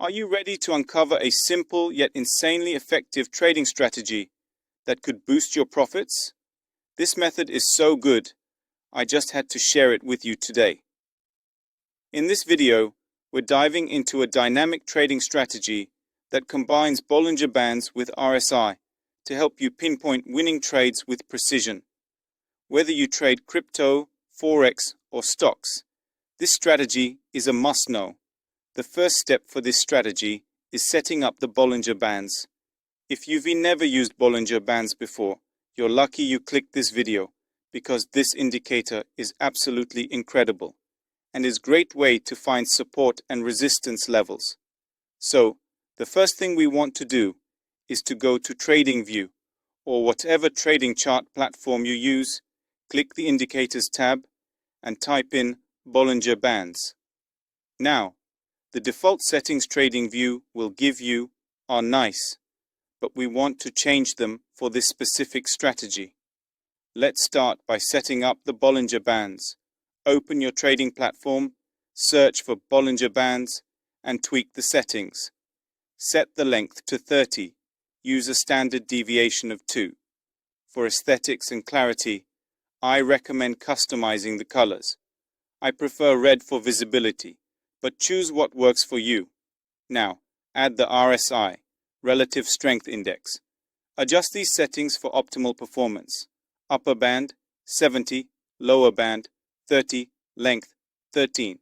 Are you ready to uncover a simple yet insanely effective trading strategy that could boost your profits? This method is so good, I just had to share it with you today. In this video, we're diving into a dynamic trading strategy that combines Bollinger Bands with RSI to help you pinpoint winning trades with precision. Whether you trade crypto, forex, or stocks, this strategy is a must-know. The first step for this strategy is setting up the Bollinger Bands. If you've never used Bollinger Bands before, you're lucky you clicked this video because this indicator is absolutely incredible and is a great way to find support and resistance levels. So, the first thing we want to do is to go to TradingView or whatever trading chart platform you use, click the Indicators tab and type in Bollinger Bands. Now, the default settings TradingView will give you are nice, but we want to change them for this specific strategy. Let's start by setting up the Bollinger Bands. Open your trading platform, search for Bollinger Bands, and tweak the settings. Set the length to 30. Use a standard deviation of 2. For aesthetics and clarity, I recommend customizing the colors. I prefer red for visibility, but choose what works for you. Now, add the RSI, Relative Strength Index. Adjust these settings for optimal performance. Upper band, 70, lower band, 30, length, 13.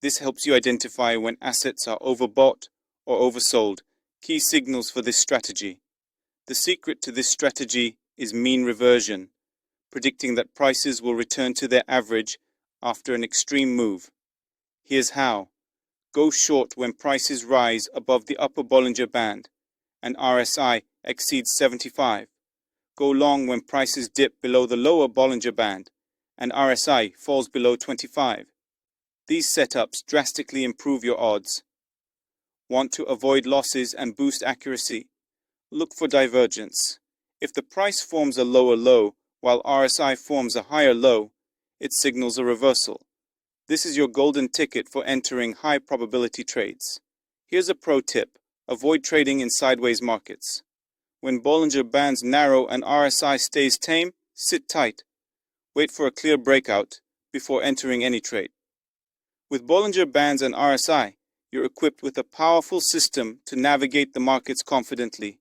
This helps you identify when assets are overbought or oversold, key signals for this strategy. The secret to this strategy is mean reversion, predicting that prices will return to their average after an extreme move. Here's how. Go short when prices rise above the upper Bollinger Band and RSI exceeds 75. Go long when prices dip below the lower Bollinger Band and RSI falls below 25. These setups drastically improve your odds. Want to avoid losses and boost accuracy? Look for divergence. If the price forms a lower low while RSI forms a higher low, it signals a reversal. This is your golden ticket for entering high probability trades. Here's a pro tip. Avoid trading in sideways markets. When Bollinger Bands narrow and RSI stays tame, sit tight. Wait for a clear breakout before entering any trade. With Bollinger Bands and RSI, you're equipped with a powerful system to navigate the markets confidently.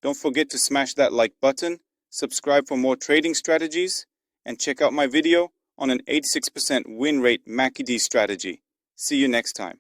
Don't forget to smash that like button, subscribe for more trading strategies, and check out my video on an 86% win rate MACD strategy. See you next time.